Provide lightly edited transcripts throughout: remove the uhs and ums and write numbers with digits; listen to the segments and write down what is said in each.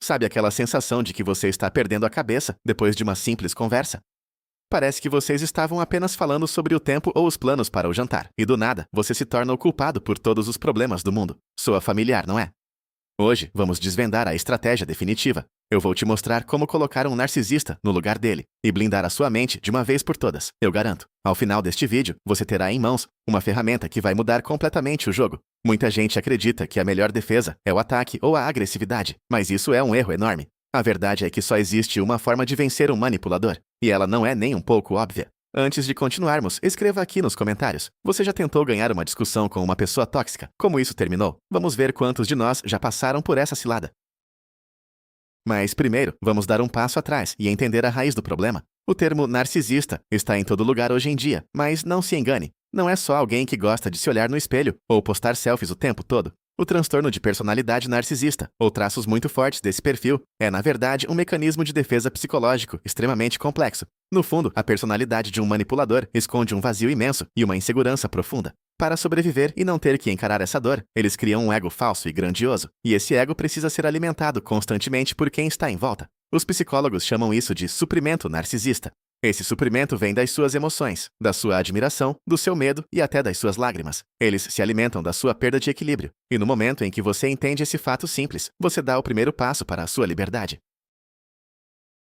Sabe aquela sensação de que você está perdendo a cabeça depois de uma simples conversa? Parece que vocês estavam apenas falando sobre o tempo ou os planos para o jantar, e do nada, você se torna o culpado por todos os problemas do mundo. Soa familiar, não é? Hoje, vamos desvendar a estratégia definitiva. Eu vou te mostrar como colocar um narcisista no lugar dele e blindar a sua mente de uma vez por todas, eu garanto. Ao final deste vídeo, você terá em mãos uma ferramenta que vai mudar completamente o jogo. Muita gente acredita que a melhor defesa é o ataque ou a agressividade, mas isso é um erro enorme. A verdade é que só existe uma forma de vencer um manipulador, e ela não é nem um pouco óbvia. Antes de continuarmos, escreva aqui nos comentários. Você já tentou ganhar uma discussão com uma pessoa tóxica? Como isso terminou? Vamos ver quantos de nós já passaram por essa cilada. Mas primeiro, vamos dar um passo atrás e entender a raiz do problema. O termo narcisista está em todo lugar hoje em dia, mas não se engane. Não é só alguém que gosta de se olhar no espelho ou postar selfies o tempo todo. O transtorno de personalidade narcisista, ou traços muito fortes desse perfil, é na verdade um mecanismo de defesa psicológico extremamente complexo. No fundo, a personalidade de um manipulador esconde um vazio imenso e uma insegurança profunda. Para sobreviver e não ter que encarar essa dor, eles criam um ego falso e grandioso, e esse ego precisa ser alimentado constantemente por quem está em volta. Os psicólogos chamam isso de suprimento narcisista. Esse suprimento vem das suas emoções, da sua admiração, do seu medo e até das suas lágrimas. Eles se alimentam da sua perda de equilíbrio. E no momento em que você entende esse fato simples, você dá o primeiro passo para a sua liberdade.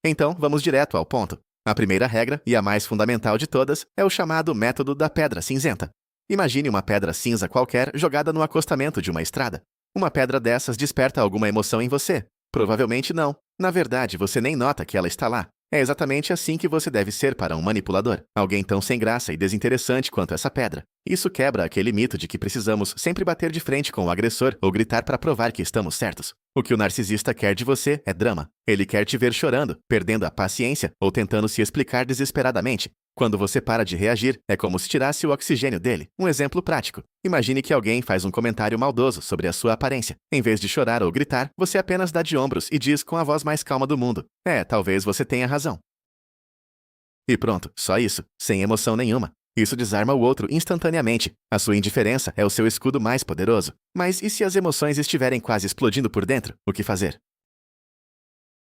Então, vamos direto ao ponto. A primeira regra, e a mais fundamental de todas, é o chamado método da pedra cinzenta. Imagine uma pedra cinza qualquer jogada no acostamento de uma estrada. Uma pedra dessas desperta alguma emoção em você? Provavelmente não. Na verdade, você nem nota que ela está lá. É exatamente assim que você deve ser para um manipulador. Alguém tão sem graça e desinteressante quanto essa pedra. Isso quebra aquele mito de que precisamos sempre bater de frente com o agressor ou gritar para provar que estamos certos. O que o narcisista quer de você é drama. Ele quer te ver chorando, perdendo a paciência ou tentando se explicar desesperadamente. Quando você para de reagir, é como se tirasse o oxigênio dele. Um exemplo prático. Imagine que alguém faz um comentário maldoso sobre a sua aparência. Em vez de chorar ou gritar, você apenas dá de ombros e diz com a voz mais calma do mundo: talvez você tenha razão. E pronto, só isso, sem emoção nenhuma. Isso desarma o outro instantaneamente. A sua indiferença é o seu escudo mais poderoso. Mas e se as emoções estiverem quase explodindo por dentro? O que fazer?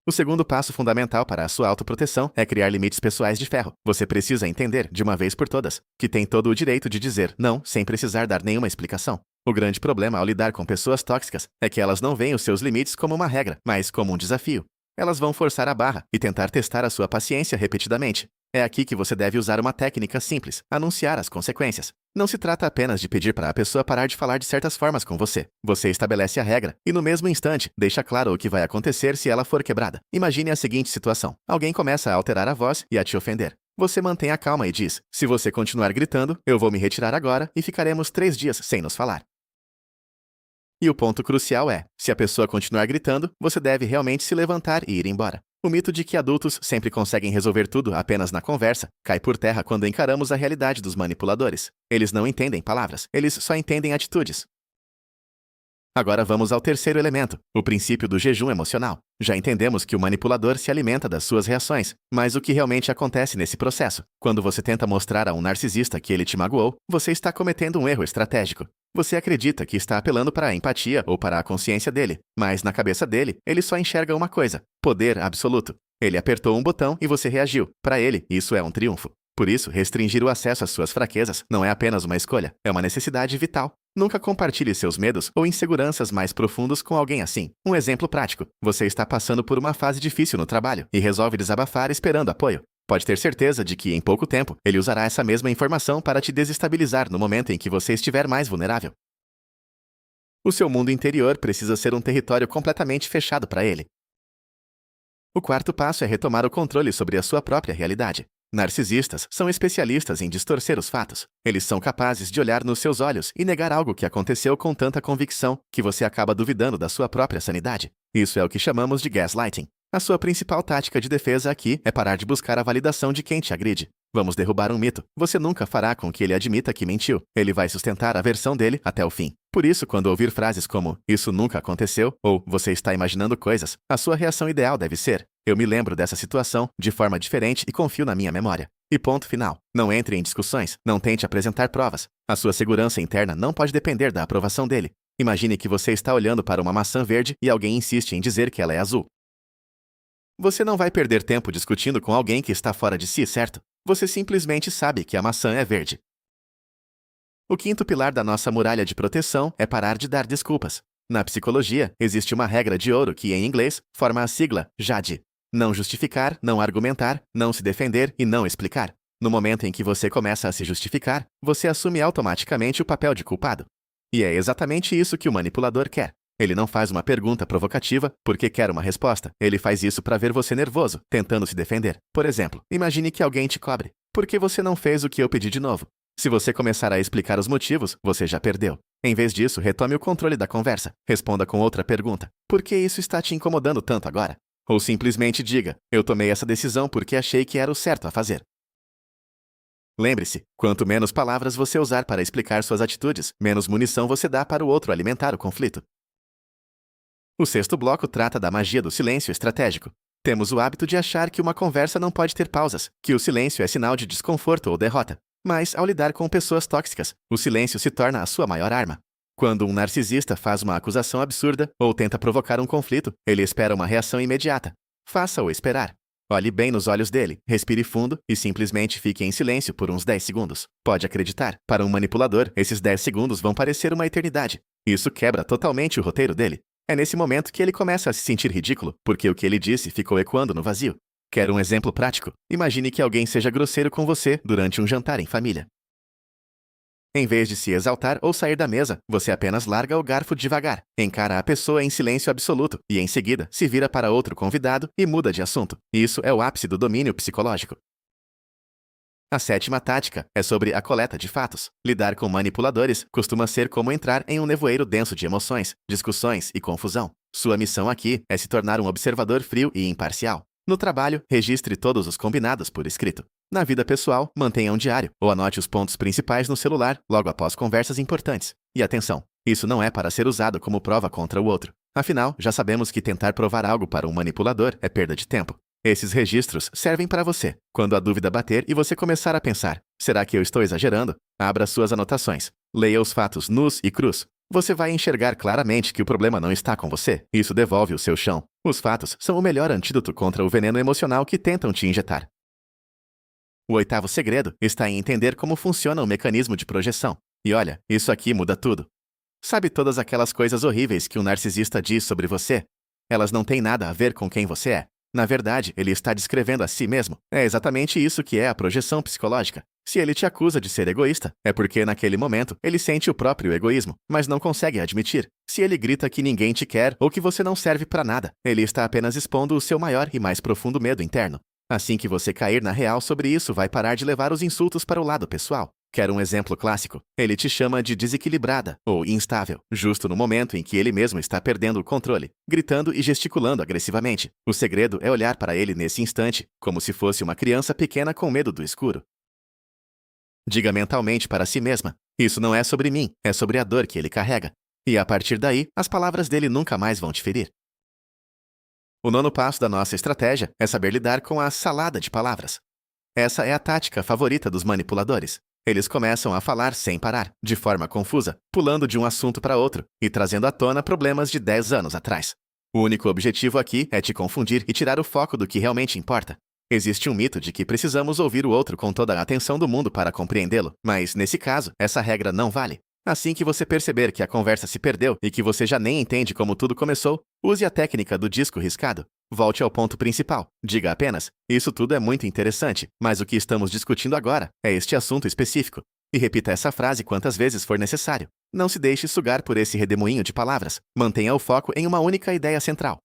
O segundo passo fundamental para a sua autoproteção é criar limites pessoais de ferro. Você precisa entender, de uma vez por todas, que tem todo o direito de dizer não sem precisar dar nenhuma explicação. O grande problema ao lidar com pessoas tóxicas é que elas não veem os seus limites como uma regra, mas como um desafio. Elas vão forçar a barra e tentar testar a sua paciência repetidamente. É aqui que você deve usar uma técnica simples: anunciar as consequências. Não se trata apenas de pedir para a pessoa parar de falar de certas formas com você. Você estabelece a regra e, no mesmo instante, deixa claro o que vai acontecer se ela for quebrada. Imagine a seguinte situação: alguém começa a alterar a voz e a te ofender. Você mantém a calma e diz: se você continuar gritando, eu vou me retirar agora e ficaremos 3 dias sem nos falar. E o ponto crucial é: se a pessoa continuar gritando, você deve realmente se levantar e ir embora. O mito de que adultos sempre conseguem resolver tudo apenas na conversa cai por terra quando encaramos a realidade dos manipuladores. Eles não entendem palavras, eles só entendem atitudes. Agora vamos ao terceiro elemento, o princípio do jejum emocional. Já entendemos que o manipulador se alimenta das suas reações, mas o que realmente acontece nesse processo? Quando você tenta mostrar a um narcisista que ele te magoou, você está cometendo um erro estratégico. Você acredita que está apelando para a empatia ou para a consciência dele, mas na cabeça dele, ele só enxerga uma coisa: poder absoluto. Ele apertou um botão e você reagiu. Para ele, isso é um triunfo. Por isso, restringir o acesso às suas fraquezas não é apenas uma escolha, é uma necessidade vital. Nunca compartilhe seus medos ou inseguranças mais profundos com alguém assim. Um exemplo prático: você está passando por uma fase difícil no trabalho e resolve desabafar esperando apoio. Pode ter certeza de que, em pouco tempo, ele usará essa mesma informação para te desestabilizar no momento em que você estiver mais vulnerável. O seu mundo interior precisa ser um território completamente fechado para ele. O quarto passo é retomar o controle sobre a sua própria realidade. Narcisistas são especialistas em distorcer os fatos. Eles são capazes de olhar nos seus olhos e negar algo que aconteceu com tanta convicção que você acaba duvidando da sua própria sanidade. Isso é o que chamamos de gaslighting. A sua principal tática de defesa aqui é parar de buscar a validação de quem te agride. Vamos derrubar um mito. Você nunca fará com que ele admita que mentiu. Ele vai sustentar a versão dele até o fim. Por isso, quando ouvir frases como "isso nunca aconteceu" ou "você está imaginando coisas", a sua reação ideal deve ser: "eu me lembro dessa situação de forma diferente e confio na minha memória." E ponto final. Não entre em discussões, não tente apresentar provas. A sua segurança interna não pode depender da aprovação dele. Imagine que você está olhando para uma maçã verde e alguém insiste em dizer que ela é azul. Você não vai perder tempo discutindo com alguém que está fora de si, certo? Você simplesmente sabe que a maçã é verde. O quinto pilar da nossa muralha de proteção é parar de dar desculpas. Na psicologia, existe uma regra de ouro que, em inglês, forma a sigla JAD. Não justificar, não argumentar, não se defender e não explicar. No momento em que você começa a se justificar, você assume automaticamente o papel de culpado. E é exatamente isso que o manipulador quer. Ele não faz uma pergunta provocativa porque quer uma resposta. Ele faz isso para ver você nervoso, tentando se defender. Por exemplo, imagine que alguém te cobre. Por que você não fez o que eu pedi de novo? Se você começar a explicar os motivos, você já perdeu. Em vez disso, retome o controle da conversa. Responda com outra pergunta. Por que isso está te incomodando tanto agora? Ou simplesmente diga, eu tomei essa decisão porque achei que era o certo a fazer. Lembre-se, quanto menos palavras você usar para explicar suas atitudes, menos munição você dá para o outro alimentar o conflito. O sexto bloco trata da magia do silêncio estratégico. Temos o hábito de achar que uma conversa não pode ter pausas, que o silêncio é sinal de desconforto ou derrota. Mas, ao lidar com pessoas tóxicas, o silêncio se torna a sua maior arma. Quando um narcisista faz uma acusação absurda ou tenta provocar um conflito, ele espera uma reação imediata. Faça-o esperar. Olhe bem nos olhos dele, respire fundo e simplesmente fique em silêncio por uns 10 segundos. Pode acreditar, para um manipulador, esses 10 segundos vão parecer uma eternidade. Isso quebra totalmente o roteiro dele. É nesse momento que ele começa a se sentir ridículo, porque o que ele disse ficou ecoando no vazio. Quer um exemplo prático? Imagine que alguém seja grosseiro com você durante um jantar em família. Em vez de se exaltar ou sair da mesa, você apenas larga o garfo devagar, encara a pessoa em silêncio absoluto e, em seguida, se vira para outro convidado e muda de assunto. Isso é o ápice do domínio psicológico. A sétima tática é sobre a coleta de fatos. Lidar com manipuladores costuma ser como entrar em um nevoeiro denso de emoções, discussões e confusão. Sua missão aqui é se tornar um observador frio e imparcial. No trabalho, registre todos os combinados por escrito. Na vida pessoal, mantenha um diário ou anote os pontos principais no celular logo após conversas importantes. E atenção, isso não é para ser usado como prova contra o outro. Afinal, já sabemos que tentar provar algo para um manipulador é perda de tempo. Esses registros servem para você. Quando a dúvida bater e você começar a pensar, será que eu estou exagerando? Abra suas anotações. Leia os fatos nus e crus. Você vai enxergar claramente que o problema não está com você. Isso devolve o seu chão. Os fatos são o melhor antídoto contra o veneno emocional que tentam te injetar. O oitavo segredo está em entender como funciona o mecanismo de projeção. E olha, isso aqui muda tudo. Sabe todas aquelas coisas horríveis que um narcisista diz sobre você? Elas não têm nada a ver com quem você é. Na verdade, ele está descrevendo a si mesmo. É exatamente isso que é a projeção psicológica. Se ele te acusa de ser egoísta, é porque naquele momento ele sente o próprio egoísmo, mas não consegue admitir. Se ele grita que ninguém te quer ou que você não serve para nada, ele está apenas expondo o seu maior e mais profundo medo interno. Assim que você cair na real sobre isso, vai parar de levar os insultos para o lado pessoal. Quer um exemplo clássico? Ele te chama de desequilibrada ou instável, justo no momento em que ele mesmo está perdendo o controle, gritando e gesticulando agressivamente. O segredo é olhar para ele nesse instante, como se fosse uma criança pequena com medo do escuro. Diga mentalmente para si mesma, isso não é sobre mim, é sobre a dor que ele carrega. E a partir daí, as palavras dele nunca mais vão te ferir. O nono passo da nossa estratégia é saber lidar com a salada de palavras. Essa é a tática favorita dos manipuladores. Eles começam a falar sem parar, de forma confusa, pulando de um assunto para outro e trazendo à tona problemas de 10 anos atrás. O único objetivo aqui é te confundir e tirar o foco do que realmente importa. Existe um mito de que precisamos ouvir o outro com toda a atenção do mundo para compreendê-lo, mas, nesse caso, essa regra não vale. Assim que você perceber que a conversa se perdeu e que você já nem entende como tudo começou, use a técnica do disco riscado. Volte ao ponto principal. Diga apenas, isso tudo é muito interessante, mas o que estamos discutindo agora é este assunto específico. E repita essa frase quantas vezes for necessário. Não se deixe sugar por esse redemoinho de palavras. Mantenha o foco em uma única ideia central.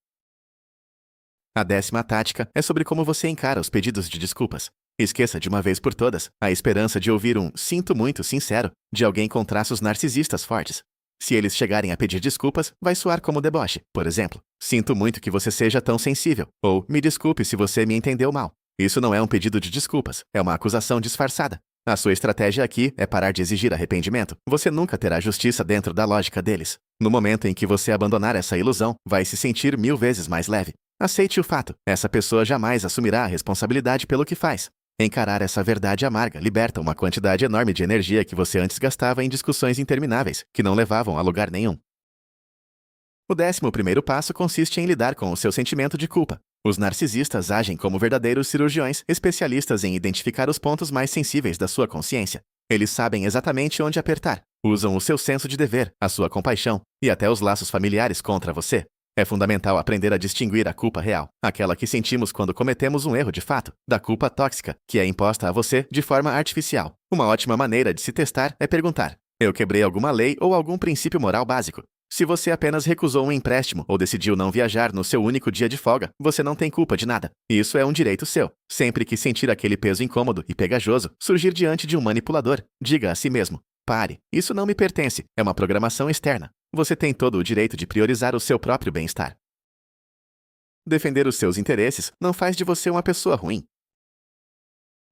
A 10ª tática é sobre como você encara os pedidos de desculpas. Esqueça de uma vez por todas a esperança de ouvir um "sinto muito" sincero de alguém com traços narcisistas fortes. Se eles chegarem a pedir desculpas, vai soar como deboche. Por exemplo, "sinto muito que você seja tão sensível", ou "me desculpe se você me entendeu mal". Isso não é um pedido de desculpas, é uma acusação disfarçada. A sua estratégia aqui é parar de exigir arrependimento. Você nunca terá justiça dentro da lógica deles. No momento em que você abandonar essa ilusão, vai se sentir 1000 vezes mais leve. Aceite o fato, essa pessoa jamais assumirá a responsabilidade pelo que faz. Encarar essa verdade amarga liberta uma quantidade enorme de energia que você antes gastava em discussões intermináveis, que não levavam a lugar nenhum. O 11º passo consiste em lidar com o seu sentimento de culpa. Os narcisistas agem como verdadeiros cirurgiões, especialistas em identificar os pontos mais sensíveis da sua consciência. Eles sabem exatamente onde apertar, usam o seu senso de dever, a sua compaixão e até os laços familiares contra você. É fundamental aprender a distinguir a culpa real, aquela que sentimos quando cometemos um erro de fato, da culpa tóxica, que é imposta a você de forma artificial. Uma ótima maneira de se testar é perguntar: eu quebrei alguma lei ou algum princípio moral básico? Se você apenas recusou um empréstimo ou decidiu não viajar no seu único dia de folga, você não tem culpa de nada. Isso é um direito seu. Sempre que sentir aquele peso incômodo e pegajoso surgir diante de um manipulador, diga a si mesmo: pare, isso não me pertence, é uma programação externa. Você tem todo o direito de priorizar o seu próprio bem-estar. Defender os seus interesses não faz de você uma pessoa ruim.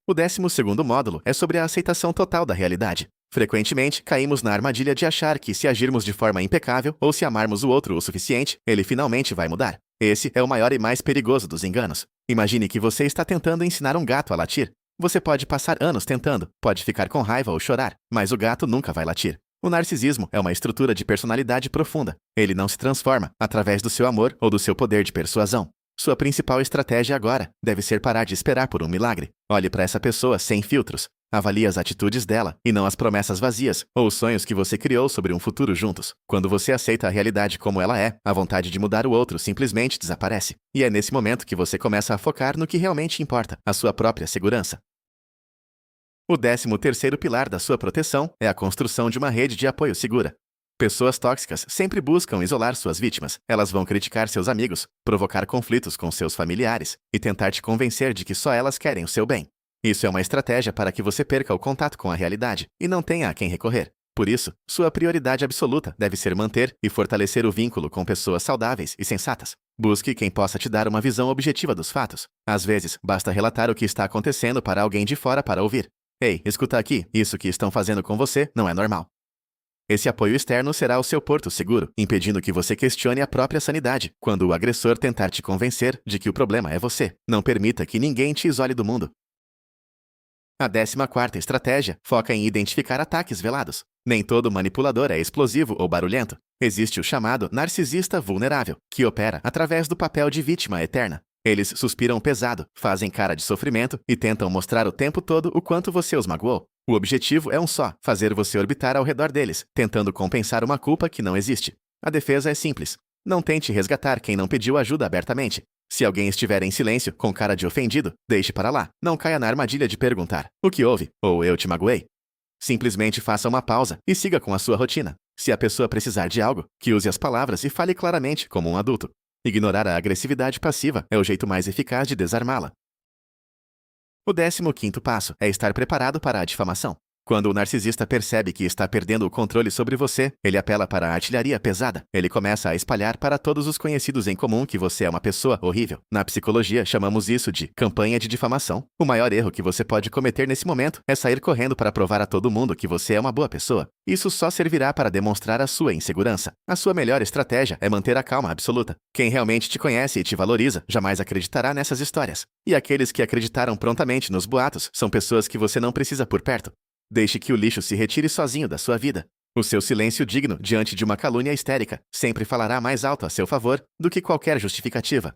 O 12º módulo é sobre a aceitação total da realidade. Frequentemente, caímos na armadilha de achar que se agirmos de forma impecável ou se amarmos o outro o suficiente, ele finalmente vai mudar. Esse é o maior e mais perigoso dos enganos. Imagine que você está tentando ensinar um gato a latir. Você pode passar anos tentando, pode ficar com raiva ou chorar, mas o gato nunca vai latir. O narcisismo é uma estrutura de personalidade profunda. Ele não se transforma através do seu amor ou do seu poder de persuasão. Sua principal estratégia agora deve ser parar de esperar por um milagre. Olhe para essa pessoa sem filtros. Avalie as atitudes dela e não as promessas vazias ou os sonhos que você criou sobre um futuro juntos. Quando você aceita a realidade como ela é, a vontade de mudar o outro simplesmente desaparece. E é nesse momento que você começa a focar no que realmente importa, a sua própria segurança. O 13º pilar da sua proteção é a construção de uma rede de apoio segura. Pessoas tóxicas sempre buscam isolar suas vítimas. Elas vão criticar seus amigos, provocar conflitos com seus familiares e tentar te convencer de que só elas querem o seu bem. Isso é uma estratégia para que você perca o contato com a realidade e não tenha a quem recorrer. Por isso, sua prioridade absoluta deve ser manter e fortalecer o vínculo com pessoas saudáveis e sensatas. Busque quem possa te dar uma visão objetiva dos fatos. Às vezes, basta relatar o que está acontecendo para alguém de fora para ouvir. Ei, escuta aqui, isso que estão fazendo com você não é normal. Esse apoio externo será o seu porto seguro, impedindo que você questione a própria sanidade quando o agressor tentar te convencer de que o problema é você. Não permita que ninguém te isole do mundo. A 14ª estratégia foca em identificar ataques velados. Nem todo manipulador é explosivo ou barulhento. Existe o chamado narcisista vulnerável, que opera através do papel de vítima eterna. Eles suspiram pesado, fazem cara de sofrimento e tentam mostrar o tempo todo o quanto você os magoou. O objetivo é um só: fazer você orbitar ao redor deles, tentando compensar uma culpa que não existe. A defesa é simples. Não tente resgatar quem não pediu ajuda abertamente. Se alguém estiver em silêncio, com cara de ofendido, deixe para lá. Não caia na armadilha de perguntar: o que houve? Ou eu te magoei? Simplesmente faça uma pausa e siga com a sua rotina. Se a pessoa precisar de algo, que use as palavras e fale claramente como um adulto. Ignorar a agressividade passiva é o jeito mais eficaz de desarmá-la. O 15º passo é estar preparado para a difamação. Quando o narcisista percebe que está perdendo o controle sobre você, ele apela para a artilharia pesada. Ele começa a espalhar para todos os conhecidos em comum que você é uma pessoa horrível. Na psicologia, chamamos isso de campanha de difamação. O maior erro que você pode cometer nesse momento é sair correndo para provar a todo mundo que você é uma boa pessoa. Isso só servirá para demonstrar a sua insegurança. A sua melhor estratégia é manter a calma absoluta. Quem realmente te conhece e te valoriza jamais acreditará nessas histórias. E aqueles que acreditaram prontamente nos boatos são pessoas que você não precisa por perto. Deixe que o lixo se retire sozinho da sua vida. O seu silêncio digno diante de uma calúnia histérica sempre falará mais alto a seu favor do que qualquer justificativa.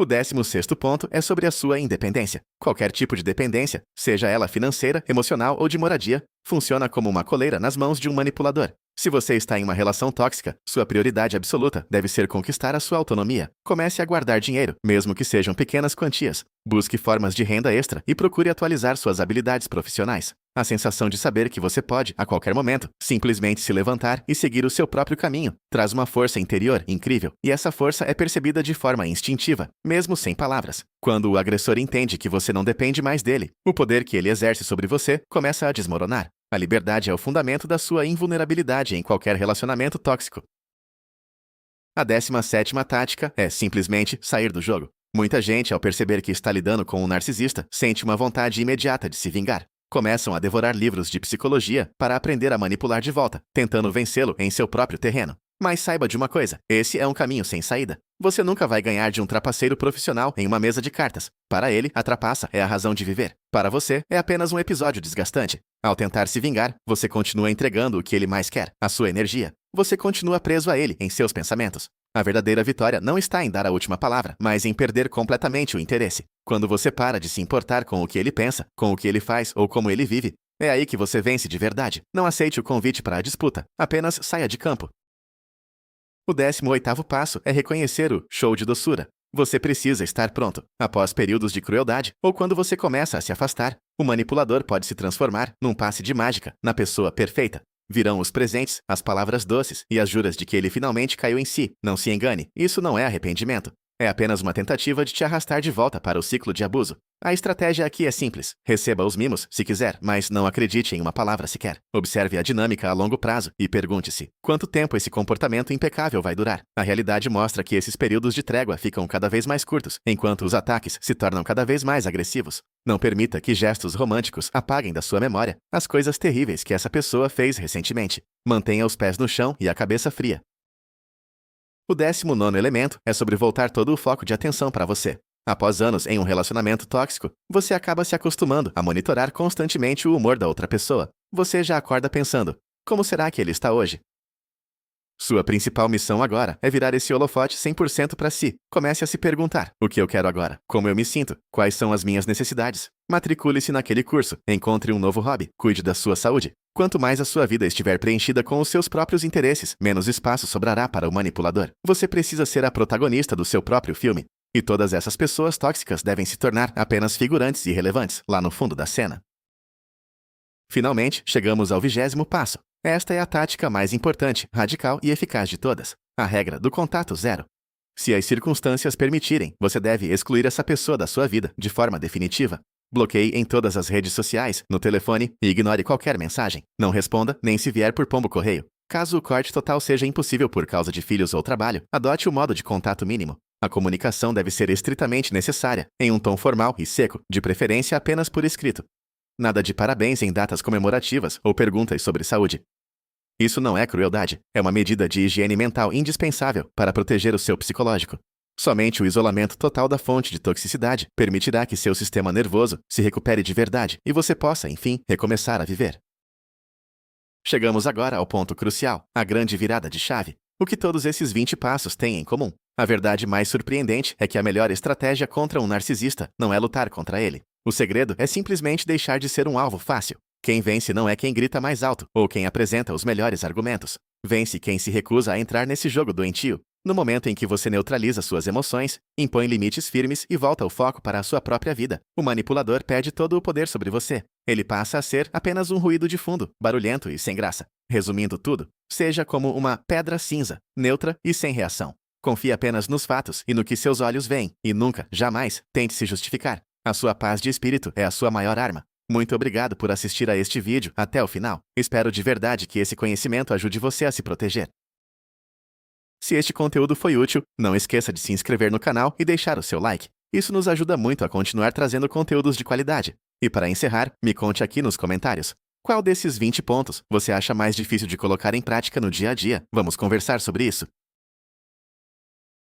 O 16º ponto é sobre a sua independência. Qualquer tipo de dependência, seja ela financeira, emocional ou de moradia, funciona como uma coleira nas mãos de um manipulador. Se você está em uma relação tóxica, sua prioridade absoluta deve ser conquistar a sua autonomia. Comece a guardar dinheiro, mesmo que sejam pequenas quantias. Busque formas de renda extra e procure atualizar suas habilidades profissionais. A sensação de saber que você pode, a qualquer momento, simplesmente se levantar e seguir o seu próprio caminho, traz uma força interior incrível, e essa força é percebida de forma instintiva, mesmo sem palavras. Quando o agressor entende que você não depende mais dele, o poder que ele exerce sobre você começa a desmoronar. A liberdade é o fundamento da sua invulnerabilidade em qualquer relacionamento tóxico. A 17ª tática é simplesmente sair do jogo. Muita gente, ao perceber que está lidando com um narcisista, sente uma vontade imediata de se vingar. Começam a devorar livros de psicologia para aprender a manipular de volta, tentando vencê-lo em seu próprio terreno. Mas saiba de uma coisa, esse é um caminho sem saída. Você nunca vai ganhar de um trapaceiro profissional em uma mesa de cartas. Para ele, a trapaça é a razão de viver. Para você, é apenas um episódio desgastante. Ao tentar se vingar, você continua entregando o que ele mais quer, a sua energia. Você continua preso a ele em seus pensamentos. A verdadeira vitória não está em dar a última palavra, mas em perder completamente o interesse. Quando você para de se importar com o que ele pensa, com o que ele faz ou como ele vive, é aí que você vence de verdade. Não aceite o convite para a disputa, apenas saia de campo. O 18º passo é reconhecer o show de doçura. Você precisa estar pronto. Após períodos de crueldade, ou quando você começa a se afastar, o manipulador pode se transformar, num passe de mágica, na pessoa perfeita. Virão os presentes, as palavras doces e as juras de que ele finalmente caiu em si. Não se engane, isso não é arrependimento. É apenas uma tentativa de te arrastar de volta para o ciclo de abuso. A estratégia aqui é simples. Receba os mimos, se quiser, mas não acredite em uma palavra sequer. Observe a dinâmica a longo prazo e pergunte-se: quanto tempo esse comportamento impecável vai durar? A realidade mostra que esses períodos de trégua ficam cada vez mais curtos, enquanto os ataques se tornam cada vez mais agressivos. Não permita que gestos românticos apaguem da sua memória as coisas terríveis que essa pessoa fez recentemente. Mantenha os pés no chão e a cabeça fria. O 19º elemento é sobre voltar todo o foco de atenção para você. Após anos em um relacionamento tóxico, você acaba se acostumando a monitorar constantemente o humor da outra pessoa. Você já acorda pensando: como será que ele está hoje? Sua principal missão agora é virar esse holofote 100% para si. Comece a se perguntar: o que eu quero agora? Como eu me sinto? Quais são as minhas necessidades? Matricule-se naquele curso, encontre um novo hobby, cuide da sua saúde. Quanto mais a sua vida estiver preenchida com os seus próprios interesses, menos espaço sobrará para o manipulador. Você precisa ser a protagonista do seu próprio filme. E todas essas pessoas tóxicas devem se tornar apenas figurantes irrelevantes, lá no fundo da cena. Finalmente, chegamos ao 20º passo. Esta é a tática mais importante, radical e eficaz de todas. A regra do contato zero. Se as circunstâncias permitirem, você deve excluir essa pessoa da sua vida, de forma definitiva. Bloqueie em todas as redes sociais, no telefone e ignore qualquer mensagem. Não responda, nem se vier por pombo-correio. Caso o corte total seja impossível por causa de filhos ou trabalho, adote o modo de contato mínimo. A comunicação deve ser estritamente necessária, em um tom formal e seco, de preferência apenas por escrito. Nada de parabéns em datas comemorativas ou perguntas sobre saúde. Isso não é crueldade, é uma medida de higiene mental indispensável para proteger o seu psicológico. Somente o isolamento total da fonte de toxicidade permitirá que seu sistema nervoso se recupere de verdade e você possa, enfim, recomeçar a viver. Chegamos agora ao ponto crucial, a grande virada de chave. O que todos esses 20 passos têm em comum? A verdade mais surpreendente é que a melhor estratégia contra um narcisista não é lutar contra ele. O segredo é simplesmente deixar de ser um alvo fácil. Quem vence não é quem grita mais alto ou quem apresenta os melhores argumentos. Vence quem se recusa a entrar nesse jogo doentio. No momento em que você neutraliza suas emoções, impõe limites firmes e volta o foco para a sua própria vida, o manipulador perde todo o poder sobre você. Ele passa a ser apenas um ruído de fundo, barulhento e sem graça. Resumindo tudo, seja como uma pedra cinza, neutra e sem reação. Confie apenas nos fatos e no que seus olhos veem, e nunca, jamais, tente se justificar. A sua paz de espírito é a sua maior arma. Muito obrigado por assistir a este vídeo até o final. Espero de verdade que esse conhecimento ajude você a se proteger. Se este conteúdo foi útil, não esqueça de se inscrever no canal e deixar o seu like. Isso nos ajuda muito a continuar trazendo conteúdos de qualidade. E para encerrar, me conte aqui nos comentários: qual desses 20 pontos você acha mais difícil de colocar em prática no dia a dia? Vamos conversar sobre isso.